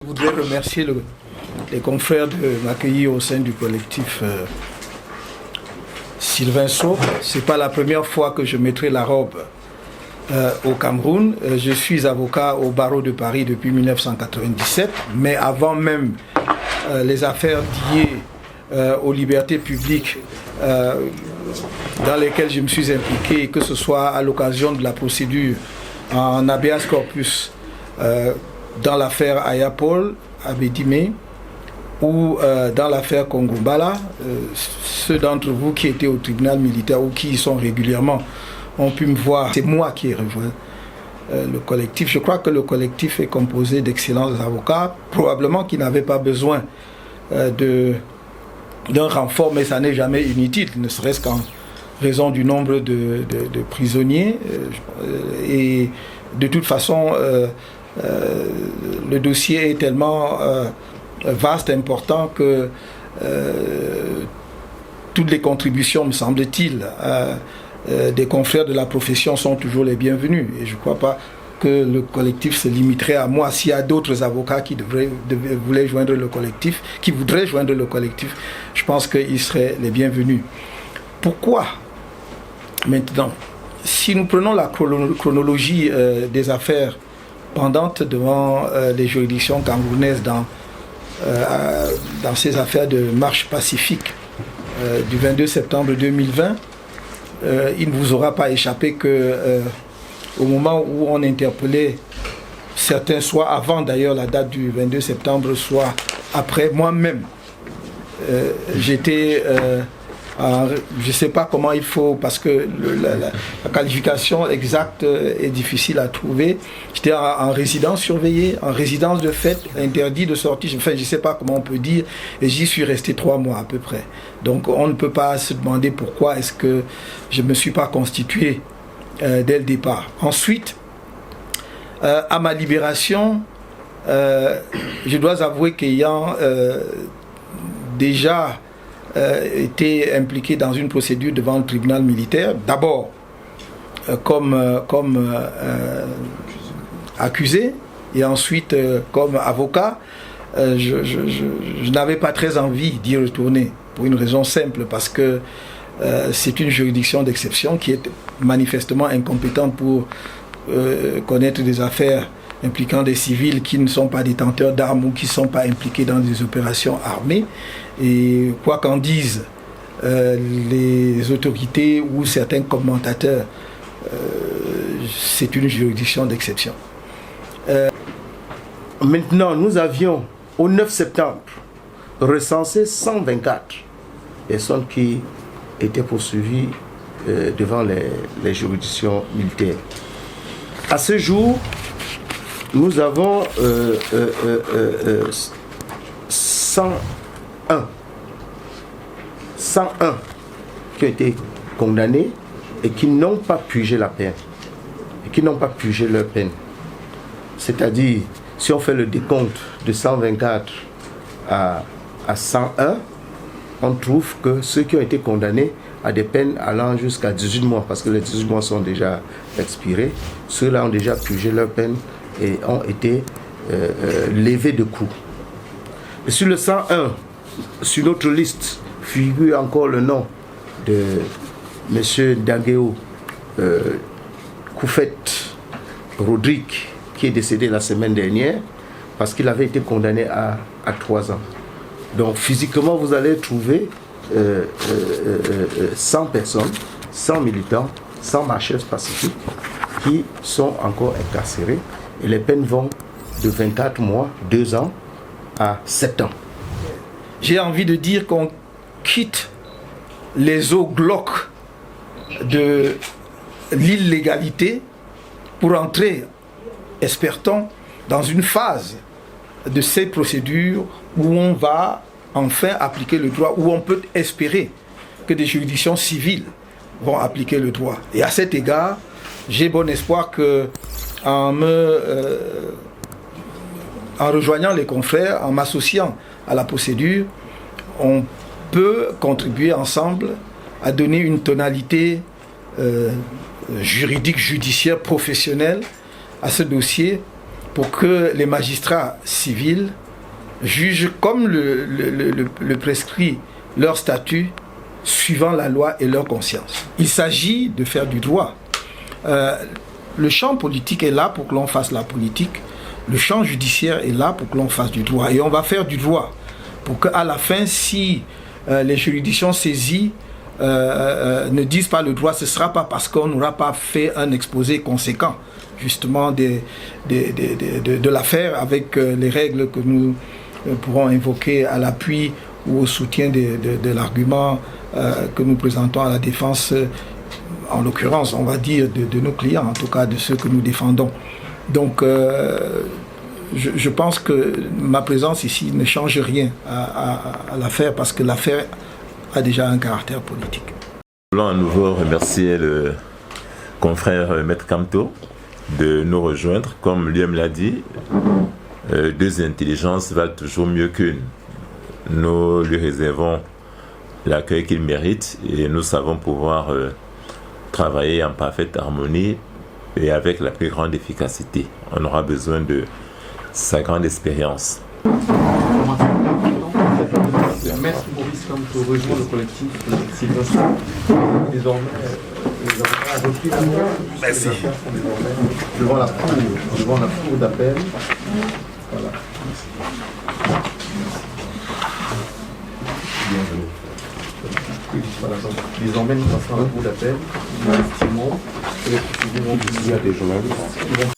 Je voudrais remercier les confrères de m'accueillir au sein du collectif Sylvain Sceaux. Ce n'est pas la première fois que je mettrai la robe au Cameroun. Je suis avocat au barreau de Paris depuis 1997, mais avant même les affaires liées aux libertés publiques dans lesquelles je me suis impliqué, que ce soit à l'occasion de la procédure en habeas corpus dans l'affaire Ayapol, Abedime, ou dans l'affaire Congo-Mbala. Ceux d'entre vous qui étaient au tribunal militaire ou qui y sont régulièrement ont pu me voir. C'est moi qui ai rejoint le collectif. Je crois que le collectif est composé d'excellents avocats, probablement qui n'avaient pas besoin d'un renfort, mais ça n'est jamais inutile, ne serait-ce qu'en raison du nombre de prisonniers. Et de toute façon, le dossier est tellement vaste, important, que toutes les contributions, me semble-t-il, des confrères de la profession sont toujours les bienvenus. Et je ne crois pas que le collectif se limiterait à moi. S'il y a d'autres avocats qui voulaient joindre le collectif, qui voudraient joindre le collectif, je pense qu'ils seraient les bienvenus. Pourquoi maintenant, si nous prenons la chronologie des affaires pendantes devant les juridictions camerounaises dans ces affaires de marche pacifique du 22 septembre 2020, il ne vous aura pas échappé que au moment où on interpellait certains, soit avant d'ailleurs la date du 22 septembre, soit après, moi-même, j'étais je ne sais pas comment il faut, parce que la qualification exacte est difficile à trouver. J'étais en résidence surveillée, en résidence de fait, interdit de sortie. Enfin, je ne sais pas comment on peut dire, et j'y suis resté 3 mois à peu près. Donc on ne peut pas se demander pourquoi est-ce que je ne me suis pas constitué dès le départ. Ensuite, à ma libération, je dois avouer qu'ayant déjà été impliqué dans une procédure devant le tribunal militaire, d'abord comme accusé et ensuite comme avocat, je n'avais pas très envie d'y retourner pour une raison simple, parce que c'est une juridiction d'exception qui est manifestement incompétente pour connaître des affaires impliquant des civils qui ne sont pas détenteurs d'armes ou qui ne sont pas impliqués dans des opérations armées. Et quoi qu'en disent les autorités ou certains commentateurs, c'est une juridiction d'exception. Maintenant, nous avions au 9 septembre recensé 124 personnes qui étaient poursuivies devant les juridictions militaires. À ce jour, nous avons 101 qui ont été condamnés et qui n'ont pas purgé la peine, et qui n'ont pas purgé leur peine. C'est-à-dire, si on fait le décompte de 124 à 101, on trouve que ceux qui ont été condamnés à des peines allant jusqu'à 18 mois, parce que les 18 mois sont déjà expirés, ceux-là ont déjà purgé leur peine et ont été levés de coups. Et sur le 101, sur notre liste, figure encore le nom de M. Daguéo Koufet Rodrigue, qui est décédé la semaine dernière, parce qu'il avait été condamné à 3 ans. Donc physiquement, vous allez trouver 100 personnes, 100 militants, 100 marcheurs pacifiques qui sont encore incarcérés. Et les peines vont de 24 mois, 2 ans à 7 ans. J'ai envie de dire qu'on quitte les eaux glauques de l'illégalité pour entrer, espère-t-on, dans une phase de ces procédures où on va enfin appliquer le droit, où on peut espérer que des juridictions civiles vont appliquer le droit. Et à cet égard, j'ai bon espoir que en rejoignant les confrères, en m'associant à la procédure, on peut contribuer ensemble à donner une tonalité juridique, judiciaire, professionnelle à ce dossier pour que les magistrats civils jugent comme le prescrit leur statut, suivant la loi et leur conscience. Il s'agit de faire du droit. Le champ politique est là pour que l'on fasse la politique. Le champ judiciaire est là pour que l'on fasse du droit. Et on va faire du droit pour qu'à la fin, si les juridictions saisies ne disent pas le droit, ce ne sera pas parce qu'on n'aura pas fait un exposé conséquent, justement, de l'affaire avec les règles que nous pourrons invoquer à l'appui ou au soutien de l'argument que nous présentons à la défense, en l'occurrence, on va dire, de nos clients, en tout cas de ceux que nous défendons. Donc, je pense que ma présence ici ne change rien à l'affaire, parce que l'affaire a déjà un caractère politique. Nous voulons à nouveau remercier le confrère Maître Kamto de nous rejoindre. Comme lui-même l'a dit, deux intelligences valent toujours mieux qu'une. Nous lui réservons l'accueil qu'il mérite et nous savons pouvoir travailler en parfaite harmonie et avec la plus grande efficacité. On aura besoin de sa grande expérience. Maître Maurice Kamto rejoint le collectif Sylvestre. Désormais, les avocats ont repris la main. Merci. Devant la cour d'appel. Voilà. Voilà, donc, désormais, nous passons à la cour d'appel. Nous estimons que les procédures vont